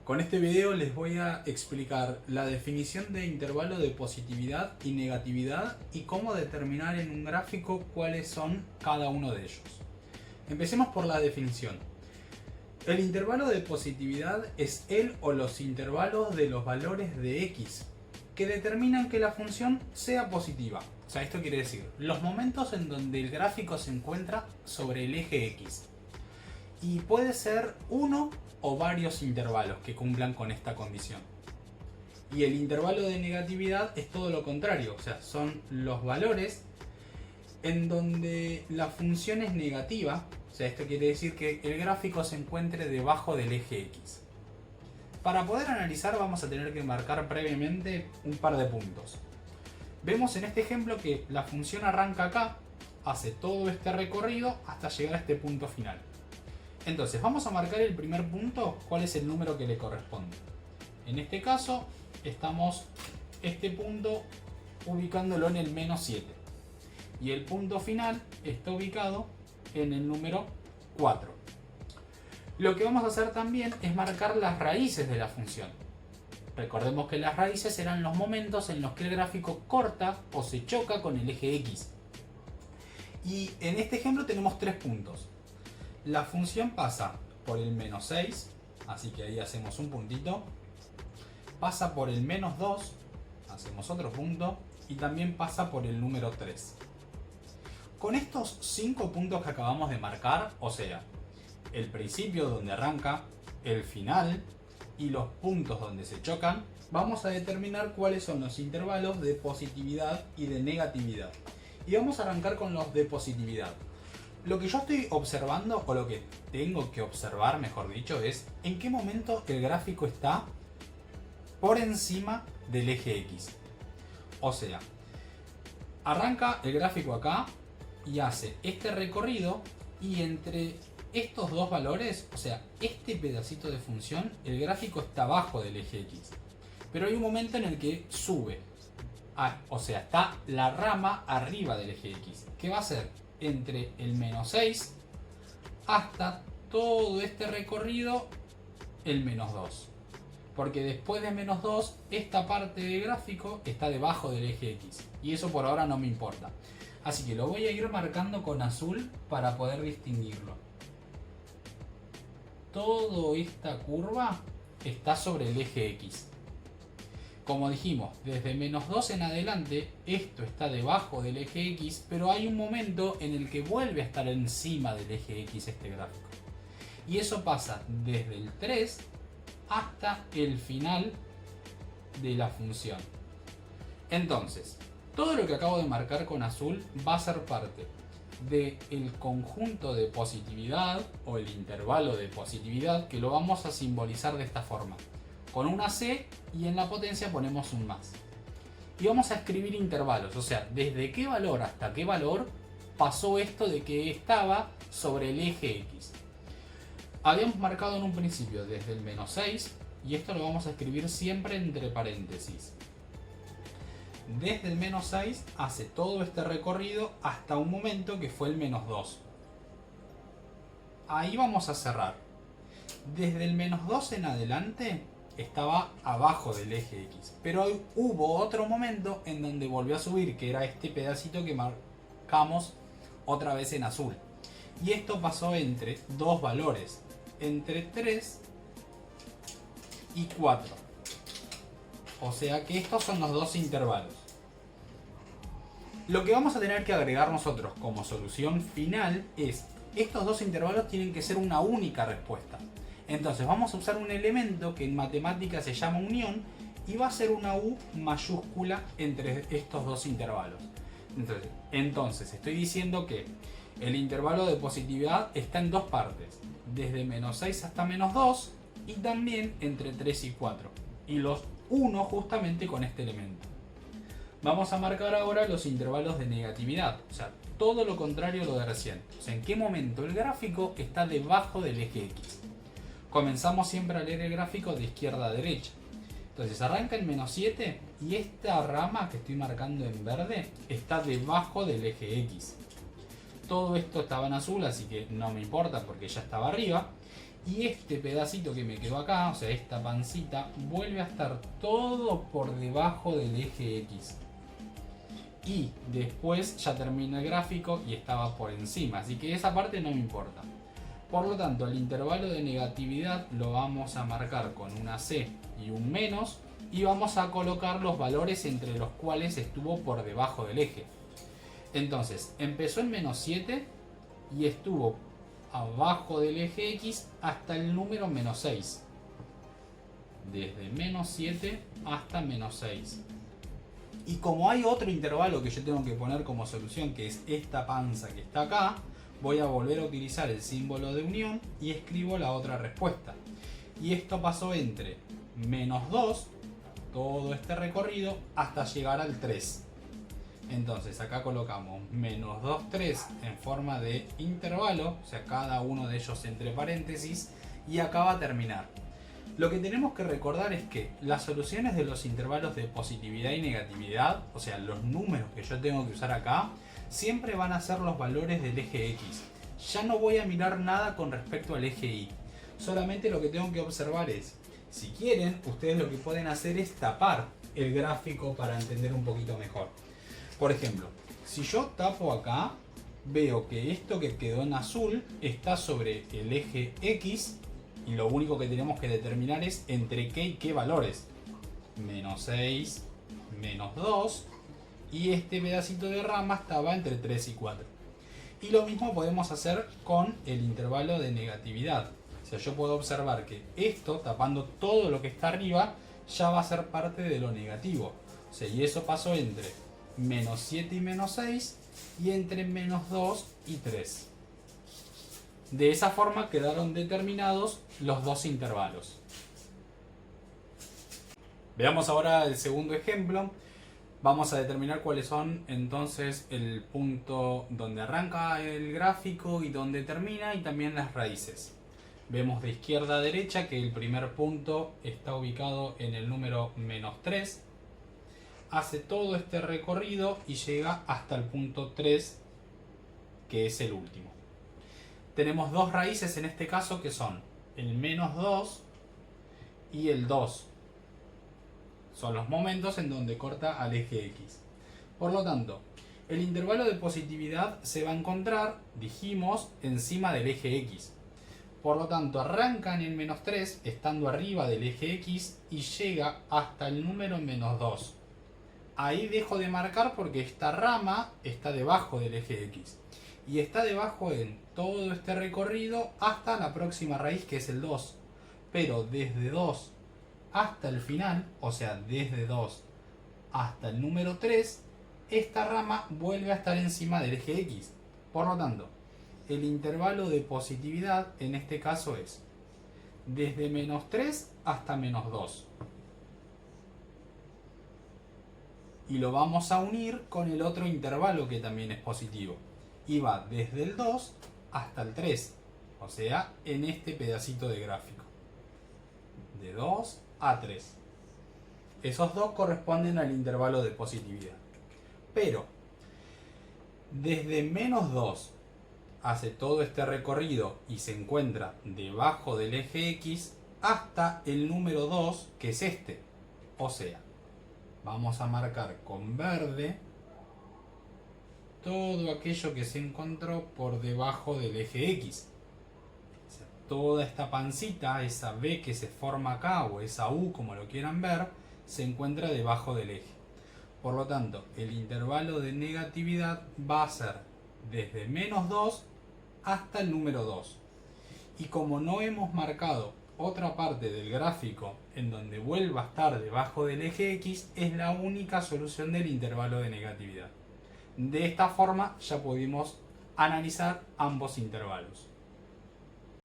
Con este video les voy a explicar la definición de intervalo de positividad y negatividad y cómo determinar en un gráfico cuáles son cada uno de ellos. Empecemos por la definición. El intervalo de positividad es el o los intervalos de los valores de x que determinan que la función sea positiva. O sea, esto quiere decir los momentos en donde el gráfico se encuentra sobre el eje x. Y puede ser uno o varios intervalos que cumplan con esta condición. Y el intervalo de negatividad es todo lo contrario, o sea, son los valores en donde la función es negativa, o sea, esto quiere decir que el gráfico se encuentre debajo del eje x. Para poder analizar vamos a tener que marcar previamente un par de puntos. Vemos en este ejemplo que la función arranca acá, hace todo este recorrido hasta llegar a este punto final. Entonces vamos a marcar el primer punto, cuál es el número que le corresponde. En este caso estamos este punto ubicándolo en el menos 7 y el punto final está ubicado en el número 4. Lo que vamos a hacer también es marcar las raíces de la función. Recordemos que las raíces serán los momentos en los que el gráfico corta o se choca con el eje x. Y en este ejemplo tenemos 3 puntos. La función pasa por el menos 6, así que ahí hacemos un puntito. Pasa por el menos 2, hacemos otro punto. Y también pasa por el número 3. Con estos 5 puntos que acabamos de marcar, o sea, el principio donde arranca, el final y los puntos donde se chocan, vamos a determinar cuáles son los intervalos de positividad y de negatividad. Y vamos a arrancar con los de positividad. Lo que yo estoy observando, o lo que tengo que observar, mejor dicho, es en qué momento el gráfico está por encima del eje X. O sea, arranca el gráfico acá y hace este recorrido y entre estos dos valores, o sea, este pedacito de función, el gráfico está abajo del eje X. Pero hay un momento en el que sube. O sea, está la rama arriba del eje X. ¿Qué va a hacer? Entre el menos 6 hasta todo este recorrido el menos 2, porque después de menos 2 esta parte del gráfico está debajo del eje X y eso por ahora no me importa, así que lo voy a ir marcando con azul para poder distinguirlo. Toda esta curva está sobre el eje X. Como dijimos, desde menos 2 en adelante esto está debajo del eje X, pero hay un momento en el que vuelve a estar encima del eje X este gráfico. Y eso pasa desde el 3 hasta el final de la función. Entonces, todo lo que acabo de marcar con azul va a ser parte del conjunto de positividad o el intervalo de positividad, que lo vamos a simbolizar de esta forma, con una C y en la potencia ponemos un más. Y vamos a escribir intervalos, o sea, desde qué valor hasta qué valor pasó esto de que estaba sobre el eje X. Habíamos marcado en un principio desde el menos 6 y esto lo vamos a escribir siempre entre paréntesis. Desde el menos 6 hace todo este recorrido hasta un momento que fue el menos 2. Ahí vamos a cerrar. Desde el menos 2 en adelante estaba abajo del eje X, pero hubo otro momento en donde volvió a subir, que era este pedacito que marcamos otra vez en azul, y esto pasó entre dos valores, entre 3 y 4, o sea que estos son los dos intervalos. Lo que vamos a tener que agregar nosotros como solución final es estos dos intervalos tienen que ser una única respuesta. Entonces vamos a usar un elemento que en matemáticas se llama unión y va a ser una U mayúscula entre estos dos intervalos. Entonces estoy diciendo que el intervalo de positividad está en dos partes, desde menos 6 hasta menos 2 y también entre 3 y 4. Y los uno justamente con este elemento. Vamos a marcar ahora los intervalos de negatividad, o sea, todo lo contrario a lo de recién. O sea, en qué momento el gráfico está debajo del eje X. Comenzamos siempre a leer el gráfico de izquierda a derecha. Entonces arranca en menos 7 y esta rama que estoy marcando en verde está debajo del eje X. Todo esto estaba en azul, así que no me importa porque ya estaba arriba. Y este pedacito que me quedó acá, o sea, esta pancita, vuelve a estar todo por debajo del eje X. Y después ya termina el gráfico y estaba por encima, así que esa parte no me importa. Por lo tanto, el intervalo de negatividad lo vamos a marcar con una C y un menos, y vamos a colocar los valores entre los cuales estuvo por debajo del eje. Entonces, empezó en menos 7 y estuvo abajo del eje X hasta el número menos 6. Desde menos 7 hasta menos 6. Y como hay otro intervalo que yo tengo que poner como solución, que es esta panza que está acá, voy a volver a utilizar el símbolo de unión y escribo la otra respuesta. Y esto pasó entre menos 2, todo este recorrido, hasta llegar al 3. Entonces acá colocamos menos 2, 3 en forma de intervalo, o sea, cada uno de ellos entre paréntesis, y acá va a terminar. Lo que tenemos que recordar es que las soluciones de los intervalos de positividad y negatividad, o sea, los números que yo tengo que usar acá, siempre van a ser los valores del eje X. Ya no voy a mirar nada con respecto al eje Y. Solamente lo que tengo que observar es, si quieren, ustedes lo que pueden hacer es tapar el gráfico para entender un poquito mejor. Por ejemplo, si yo tapo acá, veo que esto que quedó en azul está sobre el eje X y lo único que tenemos que determinar es entre qué y qué valores. Menos 6, menos 2, y este pedacito de rama estaba entre 3 y 4. Y lo mismo podemos hacer con el intervalo de negatividad. O sea, yo puedo observar que esto, tapando todo lo que está arriba, ya va a ser parte de lo negativo. O sea, y eso pasó entre menos 7 y menos 6 y entre menos 2 y 3. De esa forma quedaron determinados los dos intervalos. Veamos ahora el segundo ejemplo. Vamos a determinar cuáles son entonces el punto donde arranca el gráfico y donde termina, y también las raíces. Vemos de izquierda a derecha que el primer punto está ubicado en el número menos 3. Hace todo este recorrido y llega hasta el punto 3, que es el último. Tenemos dos raíces en este caso, que son el menos 2 y el 2. Son los momentos en donde corta al eje X. Por lo tanto, el intervalo de positividad se va a encontrar, dijimos, encima del eje X. Por lo tanto, arranca en el menos 3, estando arriba del eje X, y llega hasta el número menos 2. Ahí dejo de marcar porque esta rama está debajo del eje X. Y está debajo en todo este recorrido hasta la próxima raíz, que es el 2. Pero desde 2 hasta el final, o sea, desde 2 hasta el número 3, esta rama vuelve a estar encima del eje X. Por lo tanto, el intervalo de positividad en este caso es desde menos 3 hasta menos 2. Y lo vamos a unir con el otro intervalo que también es positivo. Y va desde el 2 hasta el 3. O sea, en este pedacito de gráfico. De 2 a 3. Esos dos corresponden al intervalo de positividad. Pero, desde menos 2 hace todo este recorrido y se encuentra debajo del eje X hasta el número 2, que es este. O sea, vamos a marcar con verde todo aquello que se encontró por debajo del eje X. O sea, toda esta pancita, esa B que se forma acá, o esa U como lo quieran ver, se encuentra debajo del eje. Por lo tanto, el intervalo de negatividad va a ser desde menos 2 hasta el número 2. Y como no hemos marcado otra parte del gráfico en donde vuelva a estar debajo del eje X, es la única solución del intervalo de negatividad. De esta forma ya pudimos analizar ambos intervalos.